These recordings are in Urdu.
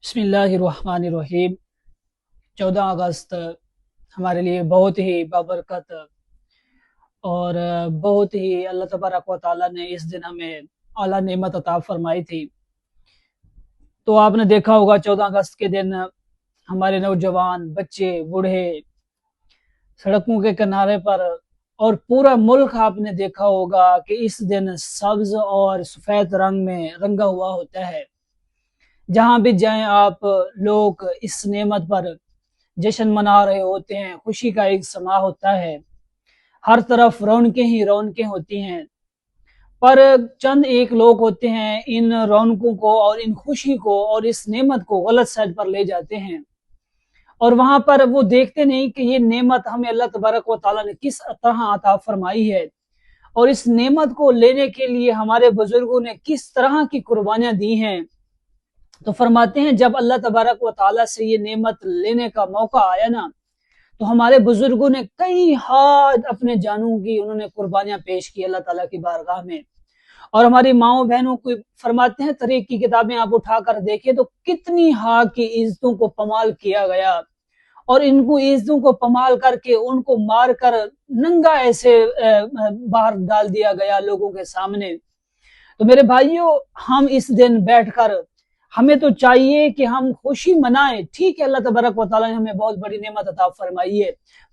بسم اللہ الرحمن الرحیم۔ 14 اگست ہمارے لیے بہت ہی بابرکت اور بہت ہی اللہ تبارک و تعالیٰ نے اس دن ہمیں اعلیٰ نعمت عطا فرمائی تھی۔ تو آپ نے دیکھا ہوگا 14 اگست کے دن ہمارے نوجوان بچے بوڑھے سڑکوں کے کنارے پر اور پورا ملک آپ نے دیکھا ہوگا کہ اس دن سبز اور سفید رنگ میں رنگا ہوا ہوتا ہے۔ جہاں بھی جائیں آپ لوگ اس نعمت پر جشن منا رہے ہوتے ہیں، خوشی کا ایک سما ہوتا ہے، ہر طرف رونقیں ہی رونقیں ہوتی ہیں۔ پر چند ایک لوگ ہوتے ہیں ان رونقوں کو اور ان خوشی کو اور اس نعمت کو غلط سائڈ پر لے جاتے ہیں، اور وہاں پر وہ دیکھتے نہیں کہ یہ نعمت ہمیں اللہ تبارک و تعالیٰ نے کس طرح عطا فرمائی ہے، اور اس نعمت کو لینے کے لیے ہمارے بزرگوں نے کس طرح کی قربانیاں دی ہیں۔ تو فرماتے ہیں جب اللہ تبارک و تعالیٰ سے یہ نعمت لینے کا موقع آیا نا، تو ہمارے بزرگوں نے کئی حد اپنے جانوں کی انہوں نے قربانیاں پیش کی اللہ تعالیٰ کی بارگاہ میں۔ اور ہماری ماؤں بہنوں کو فرماتے ہیں طریق کی کتابیں آپ اٹھا کر دیکھیں تو کتنی حق کی عزتوں کو پمال کیا گیا، اور ان کو عزتوں کو پمال کر کے ان کو مار کر ننگا ایسے باہر ڈال دیا گیا لوگوں کے سامنے۔ تو میرے بھائیوں، ہم اس دن بیٹھ کر ہمیں تو چاہیے کہ ہم خوشی منائیں۔ ٹھیک ہے، اللہ تبارک و تعالیٰ نے ہمیں بہت بڑی نعمت عطا فرمائی ہے،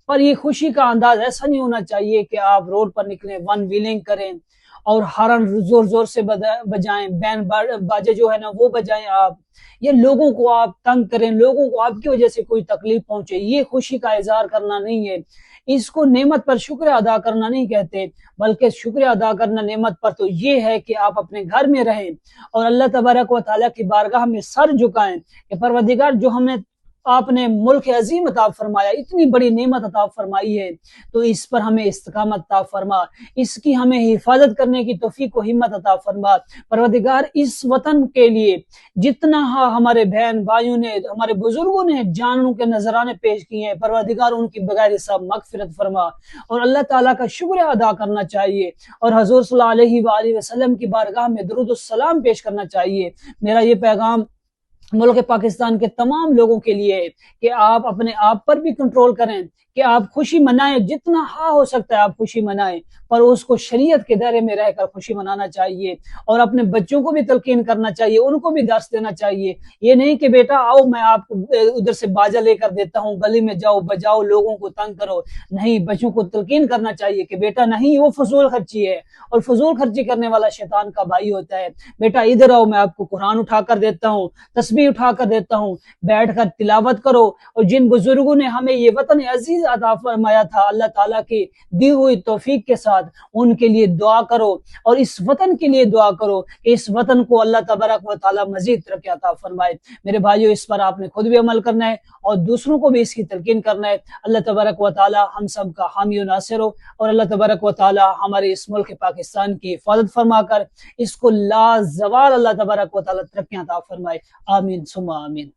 پر یہ خوشی کا انداز ایسا نہیں ہونا چاہیے کہ آپ روڈ پر نکلیں، ون ویلنگ کریں اور ہارن زور زور سے بجائیں، بین باجے جو ہے نا وہ بجائیں آپ، یہ لوگوں کو آپ تنگ کریں، لوگوں کو آپ کی وجہ سے کوئی تکلیف پہنچے۔ یہ خوشی کا اظہار کرنا نہیں ہے، اس کو نعمت پر شکر ادا کرنا نہیں کہتے، بلکہ شکر ادا کرنا نعمت پر تو یہ ہے کہ آپ اپنے گھر میں رہیں اور اللہ تبارک و تعالیٰ کی بارگاہ میں سر جھکائیں کہ پروردگار جو ہمیں آپ نے ملک عظیم عطا فرمایا، اتنی بڑی نعمت عطا فرمائی ہے، تو اس پر ہمیں استقامت عطا فرما، اس کی ہمیں حفاظت کرنے کی توفیق و ہمت عطا فرما۔ پروردگار اس وطن کے لیے جتنا ہمارے بہن بھائیوں نے، ہمارے بزرگوں نے جانوں کے نذرانے پیش کیے ہیں، پروردگار ان کی بغیر حساب مغفرت فرما، اور اللہ تعالیٰ کا شکر ادا کرنا چاہیے اور حضور صلی اللہ علیہ وآلہ وسلم کی بارگاہ میں درود السلام پیش کرنا چاہیے۔ میرا یہ پیغام ملک پاکستان کے تمام لوگوں کے لیے ہے کہ آپ اپنے آپ پر بھی کنٹرول کریں، کہ آپ خوشی منائیں، جتنا ہو سکتا ہے آپ خوشی منائیں، پر اس کو شریعت کے دائرے میں رہ کر خوشی منانا چاہیے، اور اپنے بچوں کو بھی تلقین کرنا چاہیے، ان کو بھی درس دینا چاہیے۔ یہ نہیں کہ بیٹا آؤ میں آپ کو ادھر سے باجا لے کر دیتا ہوں، گلی میں جاؤ بجاؤ لوگوں کو تنگ کرو، نہیں، بچوں کو تلقین کرنا چاہیے کہ بیٹا نہیں، وہ فضول خرچی ہے، اور فضول خرچی کرنے والا شیطان کا بھائی ہوتا ہے۔ بیٹا ادھر آؤ، میں آپ کو قرآن اٹھا کر دیتا ہوں، تسبیح اٹھا کر دیتا ہوں، بیٹھ کر تلاوت کرو، اور جن بزرگوں نے ہمیں یہ وطن عزیز عطا فرمایا تھا اللہ تعالیٰ کی دی ہوئی توفیق کے ساتھ، ان کے لیے دعا کرو، اور اس وطن کے لیے دعا کرو کہ اس وطن کو اللہ تبارک و تعالیٰ مزید ترقی عطا فرمائے۔ میرے بھائیو، اس پر آپ نے خود بھی عمل کرنا ہے اور دوسروں کو بھی اس کی تلقین کرنا ہے۔ اللہ تبارک و تعالیٰ ہم سب کا حامی و ناصر ہو، اور اللہ تبارک و تعالیٰ ہمارے اس ملک پاکستان کی حفاظت فرما کر اس کو لا زوال اللہ تبارک و تعالیٰ ترقی عطا فرمائے۔ آمین ثم آمین۔